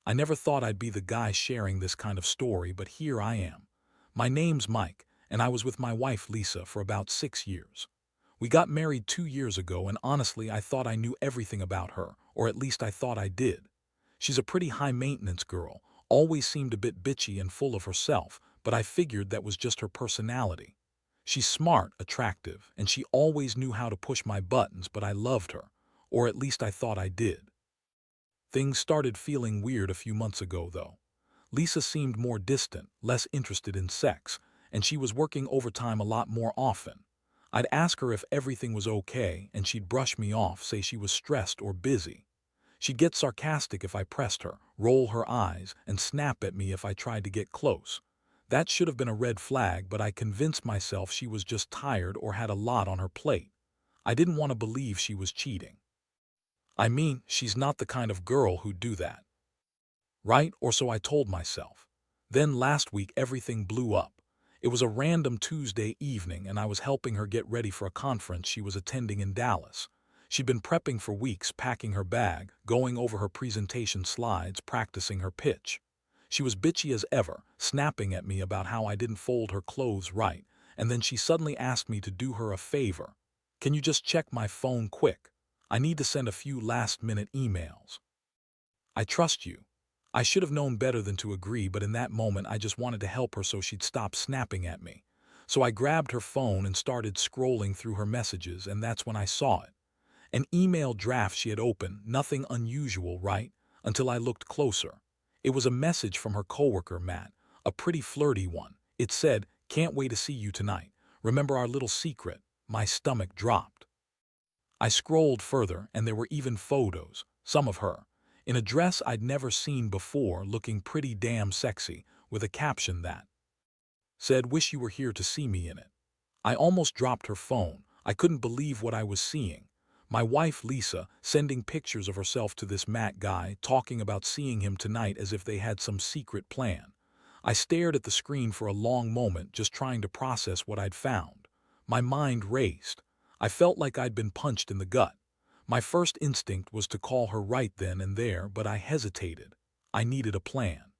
I never thought I'd be the guy sharing this kind of story, but here I am. My name's Mike, and I was with my wife Lisa for about 6 years. We got married 2 years ago, and honestly, I thought I knew everything about her, or at least I thought I did. She's a pretty high-maintenance girl, always seemed a bit bitchy and full of herself, but I figured that was just her personality. She's smart, attractive, and she always knew how to push my buttons, but I loved her, or at least I thought I did. Things started feeling weird a few months ago, though. Lisa seemed more distant, less interested in sex, and she was working overtime a lot more often. I'd ask her if everything was okay, and she'd brush me off, say she was stressed or busy. She'd get sarcastic if I pressed her, roll her eyes, and snap at me if I tried to get close. That should have been a red flag, but I convinced myself she was just tired or had a lot on her plate. I didn't want to believe she was cheating. I mean, she's not the kind of girl who'd do that. Right? Or so I told myself. Then last week everything blew up. It was a random Tuesday evening, and I was helping her get ready for a conference she was attending in Dallas. She'd been prepping for weeks, packing her bag, going over her presentation slides, practicing her pitch. She was bitchy as ever, snapping at me about how I didn't fold her clothes right, and then she suddenly asked me to do her a favor. Can you just check my phone quick? I need to send a few last-minute emails. I trust you. I should have known better than to agree, but in that moment I just wanted to help her so she'd stop snapping at me. So I grabbed her phone and started scrolling through her messages, and that's when I saw it. An email draft she had opened, nothing unusual, right? Until I looked closer. It was a message from her coworker, Matt, a pretty flirty one. It said, "Can't wait to see you tonight. Remember our little secret?" My stomach dropped. I scrolled further, and there were even photos, some of her, in a dress I'd never seen before, looking pretty damn sexy, with a caption that said, "Wish you were here to see me in it." I almost dropped her phone. I couldn't believe what I was seeing. My wife Lisa sending pictures of herself to this Matt guy, talking about seeing him tonight as if they had some secret plan. I stared at the screen for a long moment, just trying to process what I'd found. My mind raced. I felt like I'd been punched in the gut. My first instinct was to call her right then and there, but I hesitated. I needed a plan.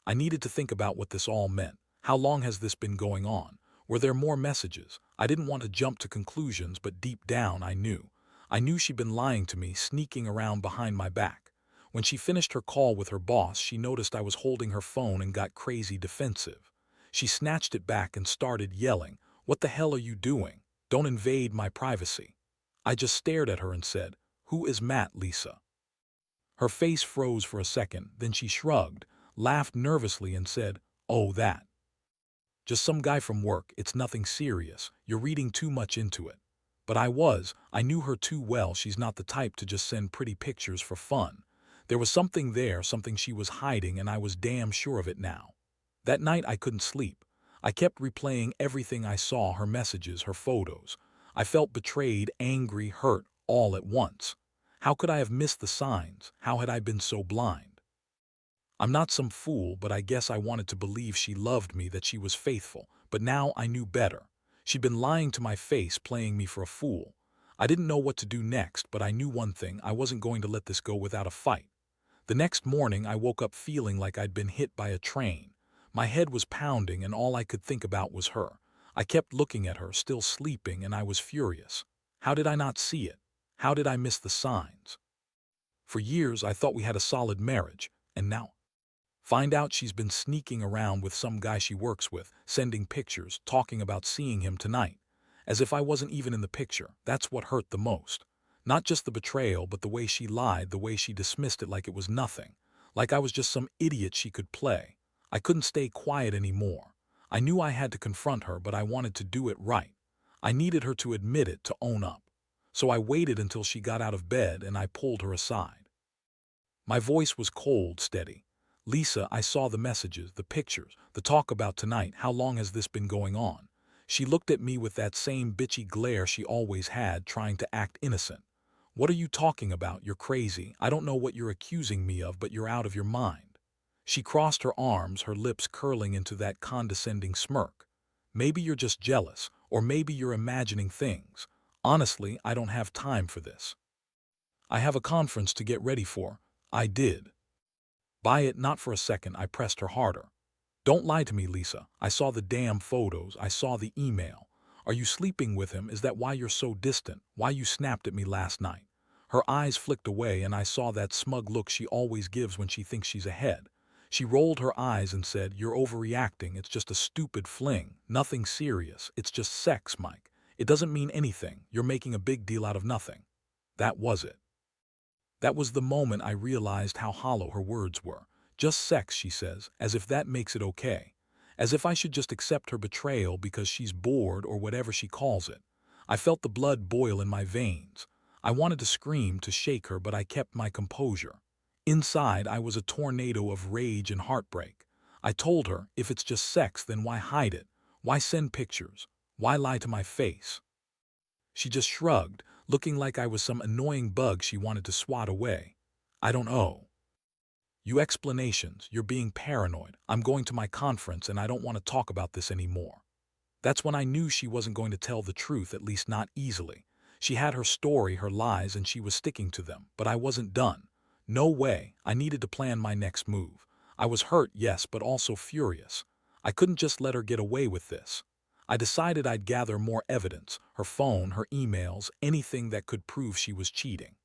I needed to think about what this all meant. How long has this been going on? Were there more messages? I didn't want to jump to conclusions, but deep down I knew. I knew she'd been lying to me, sneaking around behind my back. When she finished her call with her boss, she noticed I was holding her phone and got crazy defensive. She snatched it back and started yelling, "What the hell are you doing? Don't invade my privacy." I just stared at her and said, "Who is Matt, Lisa?" Her face froze for a second, then she shrugged, laughed nervously and said, "Oh, that. Just some guy from work, it's nothing serious, you're reading too much into it." But I knew her too well, she's not the type to just send pretty pictures for fun. There was something there, something she was hiding, and I was damn sure of it now. That night I couldn't sleep. I kept replaying everything I saw, her messages, her photos. I felt betrayed, angry, hurt, all at once. How could I have missed the signs? How had I been so blind? I'm not some fool, but I guess I wanted to believe she loved me, that she was faithful. But now I knew better. She'd been lying to my face, playing me for a fool. I didn't know what to do next, but I knew one thing: I wasn't going to let this go without a fight. The next morning I woke up feeling like I'd been hit by a train. My head was pounding, and all I could think about was her. I kept looking at her, still sleeping, and I was furious. How did I not see it? How did I miss the signs? For years I thought we had a solid marriage, and now find out she's been sneaking around with some guy she works with, sending pictures, talking about seeing him tonight. As if I wasn't even in the picture. That's what hurt the most. Not just the betrayal, but the way she lied, the way she dismissed it like it was nothing. Like I was just some idiot she could play. I couldn't stay quiet anymore. I knew I had to confront her, but I wanted to do it right. I needed her to admit it, to own up. So I waited until she got out of bed, and I pulled her aside. My voice was cold, steady. "Lisa, I saw the messages, the pictures, the talk about tonight. How long has this been going on?" She looked at me with that same bitchy glare she always had, trying to act innocent. "What are you talking about? You're crazy. I don't know what you're accusing me of, but you're out of your mind." She crossed her arms, her lips curling into that condescending smirk. "Maybe you're just jealous, or maybe you're imagining things. Honestly, I don't have time for this. I have a conference to get ready for." I did. Buy it, not for a second, I pressed her harder. Don't lie to me, Lisa. I saw the damn photos. I saw the email. Are you sleeping with him? Is that why you're so distant? Why you snapped at me last night? Her eyes flicked away and I saw that smug look she always gives when she thinks she's ahead. She rolled her eyes and said, "You're overreacting. It's just a stupid fling. Nothing serious. It's just sex, Mike. It doesn't mean anything. You're making a big deal out of nothing." That was it. That was the moment I realized how hollow her words were. Just sex, she says, as if that makes it okay. As if I should just accept her betrayal because she's bored or whatever she calls it. I felt the blood boil in my veins. I wanted to scream, to shake her, but I kept my composure. Inside, I was a tornado of rage and heartbreak. I told her, if it's just sex, then why hide it? Why send pictures? Why lie to my face? She just shrugged, looking like I was some annoying bug she wanted to swat away. "I don't owe you explanations. You're being paranoid. I'm going to my conference and I don't want to talk about this anymore." That's when I knew she wasn't going to tell the truth, at least not easily. She had her story, her lies, and she was sticking to them. But I wasn't done. No way. I needed to plan my next move. I was hurt, yes, but also furious. I couldn't just let her get away with this. I decided I'd gather more evidence, her phone, her emails, anything that could prove she was cheating.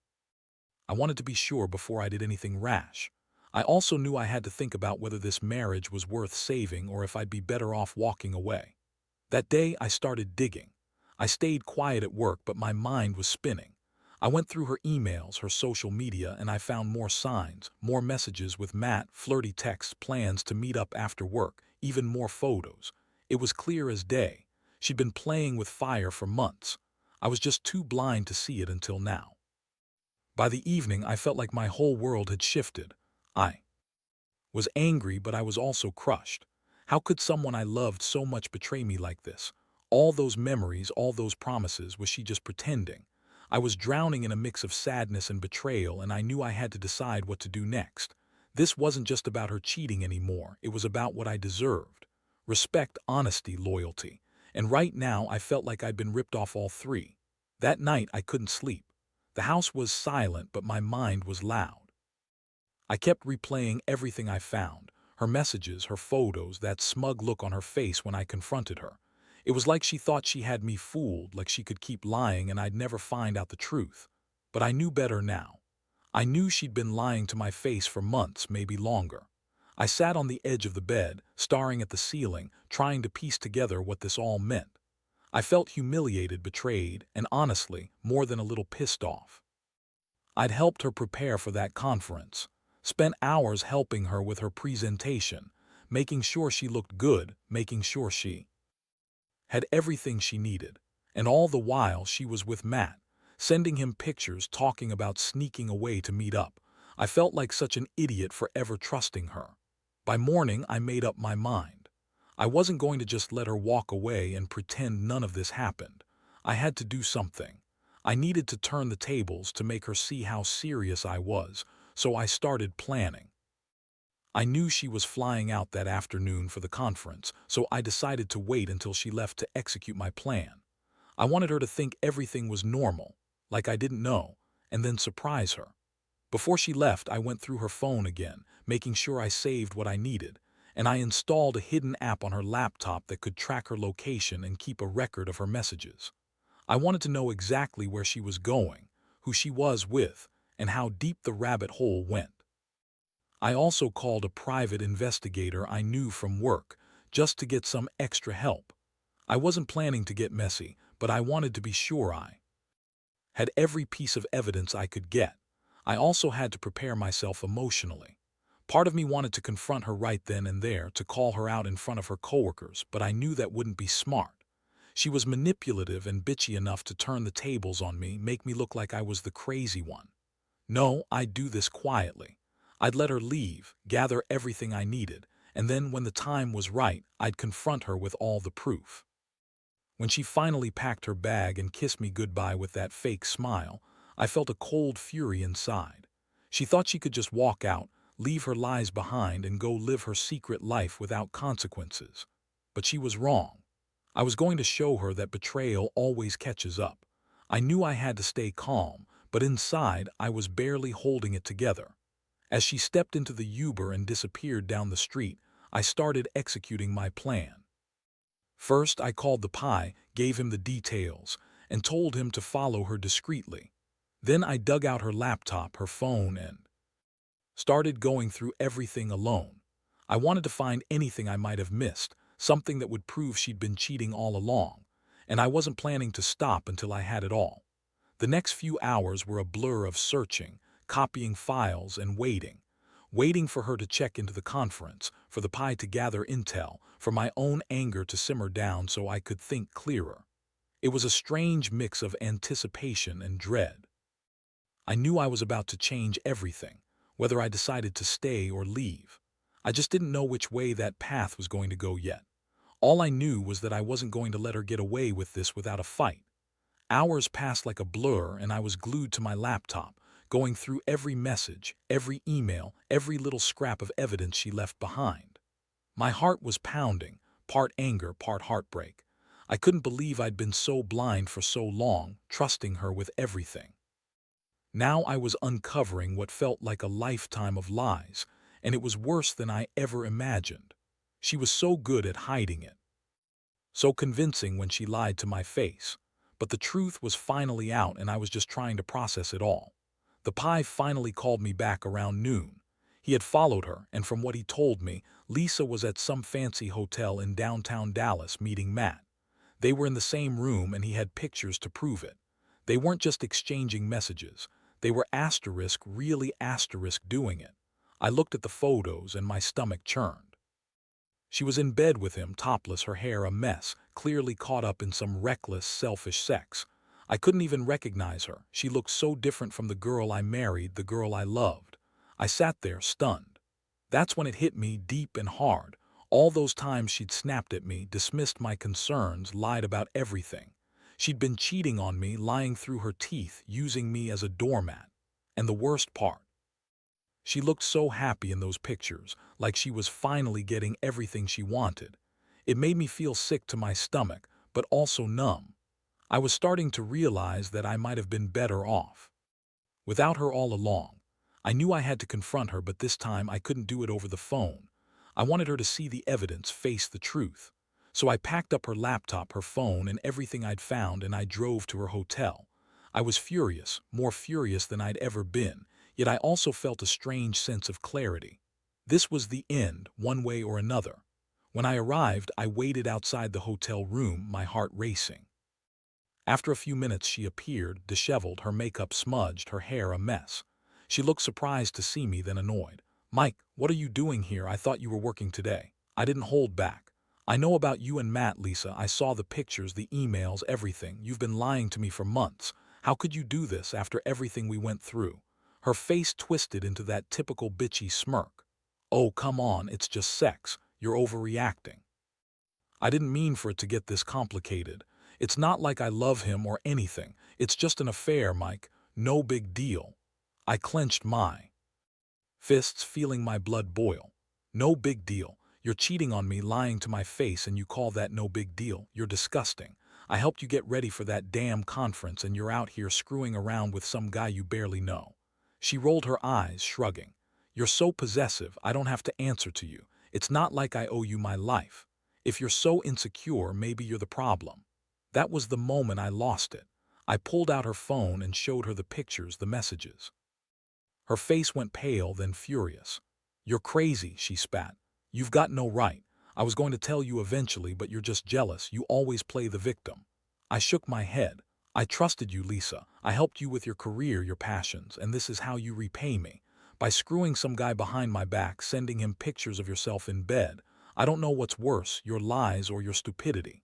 I wanted to be sure before I did anything rash. I also knew I had to think about whether this marriage was worth saving or if I'd be better off walking away. That day, I started digging. I stayed quiet at work, but my mind was spinning. I went through her emails, her social media, and I found more signs, more messages with Matt, flirty texts, plans to meet up after work, even more photos. It was clear as day. She'd been playing with fire for months. I was just too blind to see it until now. By the evening, I felt like my whole world had shifted. I was angry, but I was also crushed. How could someone I loved so much betray me like this? All those memories, all those promises, was she just pretending? I was drowning in a mix of sadness and betrayal, and I knew I had to decide what to do next. This wasn't just about her cheating anymore, it was about what I deserved. Respect, honesty, loyalty. And right now, I felt like I'd been ripped off all three. That night, I couldn't sleep. The house was silent, but my mind was loud. I kept replaying everything I found, her messages, her photos, that smug look on her face when I confronted her. It was like she thought she had me fooled, like she could keep lying and I'd never find out the truth. But I knew better now. I knew she'd been lying to my face for months, maybe longer. I sat on the edge of the bed, staring at the ceiling, trying to piece together what this all meant. I felt humiliated, betrayed, and honestly, more than a little pissed off. I'd helped her prepare for that conference, spent hours helping her with her presentation, making sure she looked good, making sure she had everything she needed. And all the while she was with Matt, sending him pictures, talking about sneaking away to meet up. I felt like such an idiot for ever trusting her. By morning, I made up my mind. I wasn't going to just let her walk away and pretend none of this happened. I had to do something. I needed to turn the tables to make her see how serious I was, so I started planning. I knew she was flying out that afternoon for the conference, so I decided to wait until she left to execute my plan. I wanted her to think everything was normal, like I didn't know, and then surprise her. Before she left, I went through her phone again, making sure I saved what I needed, and I installed a hidden app on her laptop that could track her location and keep a record of her messages. I wanted to know exactly where she was going, who she was with, and how deep the rabbit hole went. I also called a private investigator I knew from work, just to get some extra help. I wasn't planning to get messy, but I wanted to be sure I had every piece of evidence I could get. I also had to prepare myself emotionally. Part of me wanted to confront her right then and there, to call her out in front of her coworkers, but I knew that wouldn't be smart. She was manipulative and bitchy enough to turn the tables on me, make me look like I was the crazy one. No, I'd do this quietly. I'd let her leave, gather everything I needed, and then when the time was right, I'd confront her with all the proof. When she finally packed her bag and kissed me goodbye with that fake smile, I felt a cold fury inside. She thought she could just walk out, leave her lies behind, and go live her secret life without consequences. But she was wrong. I was going to show her that betrayal always catches up. I knew I had to stay calm, but inside I was barely holding it together. As she stepped into the Uber and disappeared down the street, I started executing my plan. First, I called the Pi, gave him the details, and told him to follow her discreetly. Then I dug out her laptop, her phone, and started going through everything alone. I wanted to find anything I might have missed, something that would prove she'd been cheating all along, and I wasn't planning to stop until I had it all. The next few hours were a blur of searching, copying files, and waiting for her to check into the conference, for the Pi to gather intel, for my own anger to simmer down so I could think clearer. It was a strange mix of anticipation and dread. I knew I was about to change everything, whether I decided to stay or leave. I just didn't know which way that path was going to go yet. All I knew was that I wasn't going to let her get away with this without a fight. Hours passed like a blur, and I was glued to my laptop, going through every message, every email, every little scrap of evidence she left behind. My heart was pounding, part anger, part heartbreak. I couldn't believe I'd been so blind for so long, trusting her with everything. Now I was uncovering what felt like a lifetime of lies, and it was worse than I ever imagined. She was so good at hiding it, so convincing when she lied to my face. But the truth was finally out, and I was just trying to process it all. The Pi finally called me back around noon. He had followed her, and from what he told me, Lisa was at some fancy hotel in downtown Dallas meeting Matt. They were in the same room, and he had pictures to prove it. They weren't just exchanging messages. They were really doing it. I looked at the photos and my stomach churned. She was in bed with him, topless, her hair a mess, clearly caught up in some reckless, selfish sex. I couldn't even recognize her. She looked so different from the girl I married, the girl I loved. I sat there, stunned. That's when it hit me deep and hard. All those times she'd snapped at me, dismissed my concerns, lied about everything. She'd been cheating on me, lying through her teeth, using me as a doormat. And the worst part, she looked so happy in those pictures, like she was finally getting everything she wanted. It made me feel sick to my stomach, but also numb. I was starting to realize that I might have been better off without her all along. I knew I had to confront her, but this time I couldn't do it over the phone. I wanted her to see the evidence, face the truth. So I packed up her laptop, her phone, and everything I'd found, and I drove to her hotel. I was furious, more furious than I'd ever been, yet I also felt a strange sense of clarity. This was the end, one way or another. When I arrived, I waited outside the hotel room, my heart racing. After a few minutes she appeared, disheveled, her makeup smudged, her hair a mess. She looked surprised to see me, then annoyed. "Mike, what are you doing here? I thought you were working today." I didn't hold back. "I know about you and Matt, Lisa. I saw the pictures, the emails, everything. You've been lying to me for months. How could you do this after everything we went through?" Her face twisted into that typical bitchy smirk. "Oh, come on, it's just sex. You're overreacting." I didn't mean for it to get this complicated. It's not like I love him or anything. It's just an affair, Mike. No big deal. I clenched my fists, feeling my blood boil. "No big deal. You're cheating on me, lying to my face, and you call that no big deal? You're disgusting. I helped you get ready for that damn conference, and you're out here screwing around with some guy you barely know." She rolled her eyes, shrugging. "You're so possessive, I don't have to answer to you. It's not like I owe you my life. If you're so insecure, maybe you're the problem." That was the moment I lost it. I pulled out her phone and showed her the pictures, the messages. Her face went pale, then furious. "You're crazy," she spat. "You've got no right. I was going to tell you eventually, but you're just jealous. You always play the victim." I shook my head. "I trusted you, Lisa. I helped you with your career, your passions, and this is how you repay me. By screwing some guy behind my back, sending him pictures of yourself in bed. I don't know what's worse, your lies or your stupidity."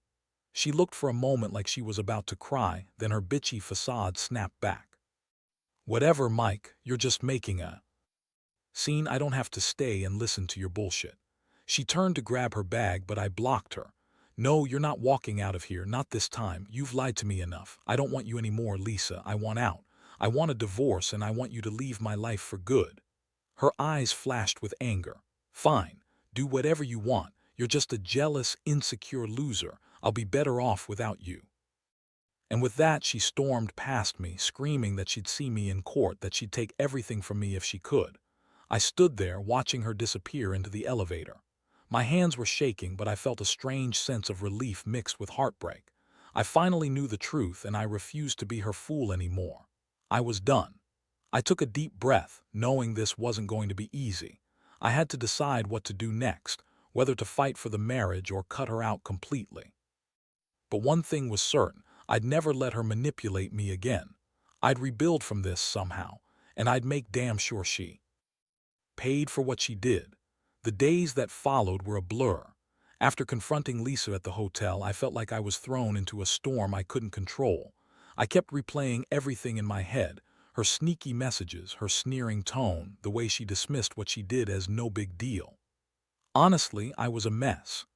She looked for a moment like she was about to cry, then her bitchy facade snapped back. "Whatever, Mike, you're just making a scene. I don't have to stay and listen to your bullshit." She turned to grab her bag, but I blocked her. "No, you're not walking out of here, not this time. You've lied to me enough. I don't want you anymore, Lisa. I want out. I want a divorce, and I want you to leave my life for good." Her eyes flashed with anger. "Fine. Do whatever you want. You're just a jealous, insecure loser. I'll be better off without you." And with that, she stormed past me, screaming that she'd see me in court, that she'd take everything from me if she could. I stood there watching her disappear into the elevator. My hands were shaking, but I felt a strange sense of relief mixed with heartbreak. I finally knew the truth, and I refused to be her fool anymore. I was done. I took a deep breath, knowing this wasn't going to be easy. I had to decide what to do next, whether to fight for the marriage or cut her out completely. But one thing was certain, I'd never let her manipulate me again. I'd rebuild from this somehow, and I'd make damn sure she paid for what she did. The days that followed were a blur. After confronting Lisa at the hotel, I felt like I was thrown into a storm I couldn't control. I kept replaying everything in my head, her sneaky messages, her sneering tone, the way she dismissed what she did as no big deal. Honestly, I was a mess.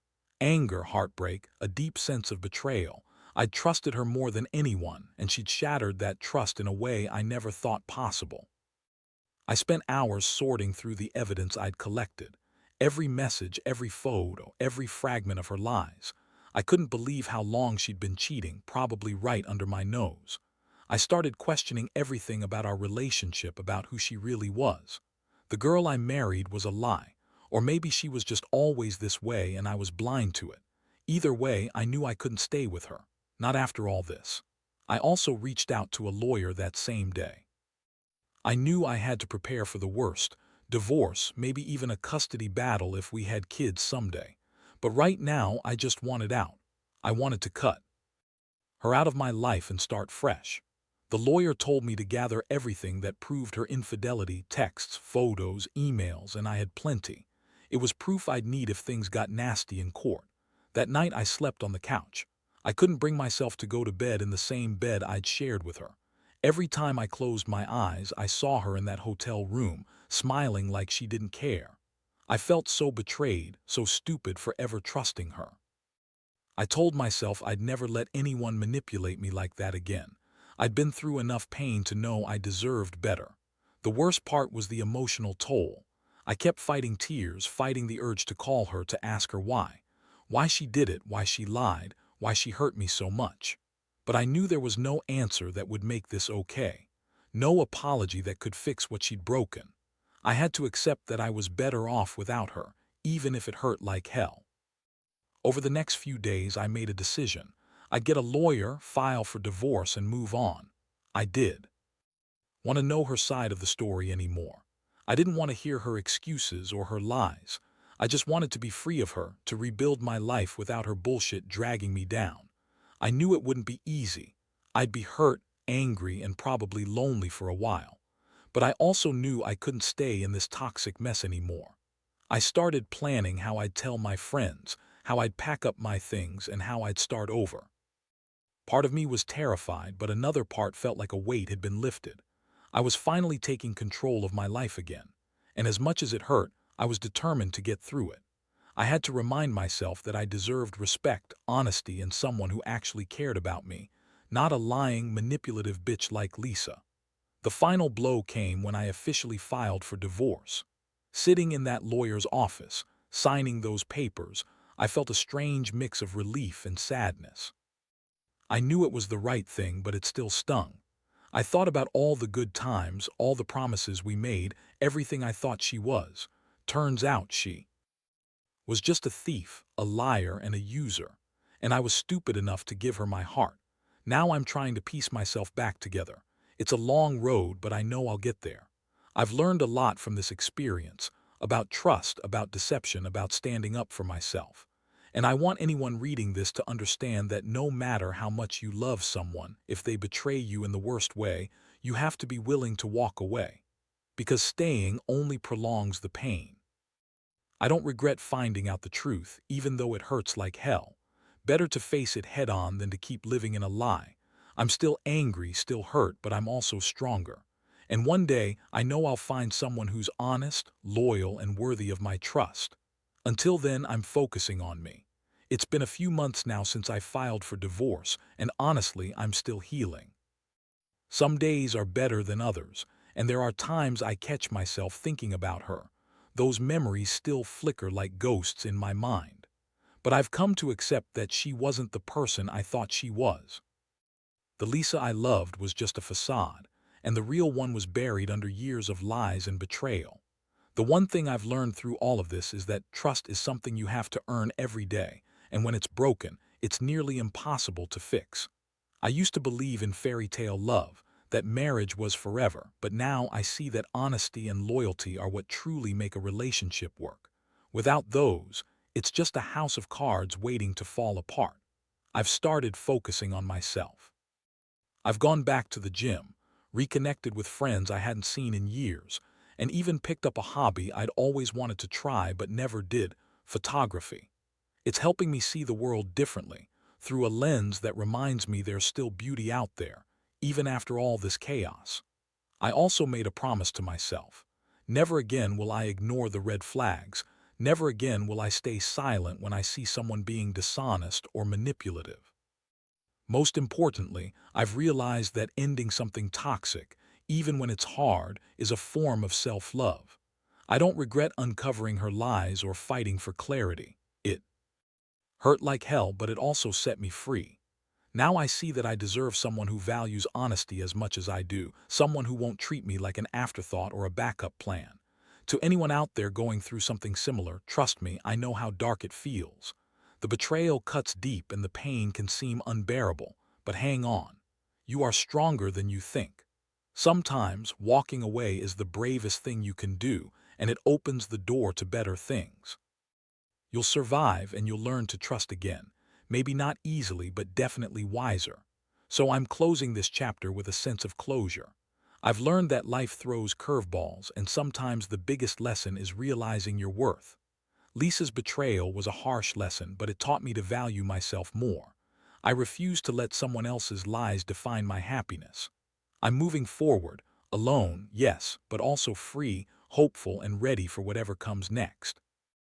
Anger, heartbreak, a deep sense of betrayal. I'd trusted her more than anyone, and she'd shattered that trust in a way I never thought possible. I spent hours sorting through the evidence I'd collected. Every message, every photo, every fragment of her lies. I couldn't believe how long she'd been cheating, probably right under my nose. I started questioning everything about our relationship, about who she really was. The girl I married was a lie, or maybe she was just always this way and I was blind to it. Either way, I knew I couldn't stay with her. Not after all this. I also reached out to a lawyer that same day. I knew I had to prepare for the worst, divorce, maybe even a custody battle if we had kids someday. But right now, I just wanted out. I wanted to cut her out of my life and start fresh. The lawyer told me to gather everything that proved her infidelity, texts, photos, emails, and I had plenty. It was proof I'd need if things got nasty in court. That night I slept on the couch. I couldn't bring myself to go to bed in the same bed I'd shared with her. Every time I closed my eyes, I saw her in that hotel room, smiling like she didn't care. I felt so betrayed, so stupid for ever trusting her. I told myself I'd never let anyone manipulate me like that again. I'd been through enough pain to know I deserved better. The worst part was the emotional toll. I kept fighting tears, fighting the urge to call her to ask her why. Why she did it, why she lied, why she hurt me so much. But I knew there was no answer that would make this okay. No apology that could fix what she'd broken. I had to accept that I was better off without her, even if it hurt like hell. Over the next few days, I made a decision. I'd get a lawyer, file for divorce, and move on. I did. Want to know her side of the story anymore. I didn't want to hear her excuses or her lies. I just wanted to be free of her, to rebuild my life without her bullshit dragging me down. I knew it wouldn't be easy. I'd be hurt, angry, and probably lonely for a while. But I also knew I couldn't stay in this toxic mess anymore. I started planning how I'd tell my friends, how I'd pack up my things, and how I'd start over. Part of me was terrified, but another part felt like a weight had been lifted. I was finally taking control of my life again. And as much as it hurt, I was determined to get through it. I had to remind myself that I deserved respect, honesty, and someone who actually cared about me, not a lying, manipulative bitch like Lisa. The final blow came when I officially filed for divorce. Sitting in that lawyer's office, signing those papers, I felt a strange mix of relief and sadness. I knew it was the right thing, but it still stung. I thought about all the good times, all the promises we made, everything I thought she was. Turns out she was just a thief, a liar, and a user. And I was stupid enough to give her my heart. Now I'm trying to piece myself back together. It's a long road, but I know I'll get there. I've learned a lot from this experience, about trust, about deception, about standing up for myself. And I want anyone reading this to understand that no matter how much you love someone, if they betray you in the worst way, you have to be willing to walk away. Because staying only prolongs the pain. I don't regret finding out the truth, even though it hurts like hell. Better to face it head on than to keep living in a lie. I'm still angry, still hurt, but I'm also stronger. And one day, I know I'll find someone who's honest, loyal, and worthy of my trust. Until then, I'm focusing on me. It's been a few months now since I filed for divorce, and honestly, I'm still healing. Some days are better than others, and there are times I catch myself thinking about her. Those memories still flicker like ghosts in my mind. But I've come to accept that she wasn't the person I thought she was. The Lisa I loved was just a facade, and the real one was buried under years of lies and betrayal. The one thing I've learned through all of this is that trust is something you have to earn every day, and when it's broken, it's nearly impossible to fix. I used to believe in fairy tale love, that marriage was forever, but now I see that honesty and loyalty are what truly make a relationship work. Without those, it's just a house of cards waiting to fall apart. I've started focusing on myself. I've gone back to the gym, reconnected with friends I hadn't seen in years, and even picked up a hobby I'd always wanted to try but never did: photography. It's helping me see the world differently, through a lens that reminds me there's still beauty out there, even after all this chaos. I also made a promise to myself. Never again will I ignore the red flags. Never again will I stay silent when I see someone being dishonest or manipulative. Most importantly, I've realized that ending something toxic, even when it's hard, is a form of self-love. I don't regret uncovering her lies or fighting for clarity. It hurt like hell, but it also set me free. Now I see that I deserve someone who values honesty as much as I do, someone who won't treat me like an afterthought or a backup plan. To anyone out there going through something similar, trust me, I know how dark it feels. The betrayal cuts deep and the pain can seem unbearable, but hang on. You are stronger than you think. Sometimes walking away is the bravest thing you can do, and it opens the door to better things. You'll survive and you'll learn to trust again. Maybe not easily, but definitely wiser. So I'm closing this chapter with a sense of closure. I've learned that life throws curveballs, and sometimes the biggest lesson is realizing your worth. Lisa's betrayal was a harsh lesson, but it taught me to value myself more. I refuse to let someone else's lies define my happiness. I'm moving forward, alone, yes, but also free, hopeful, and ready for whatever comes next.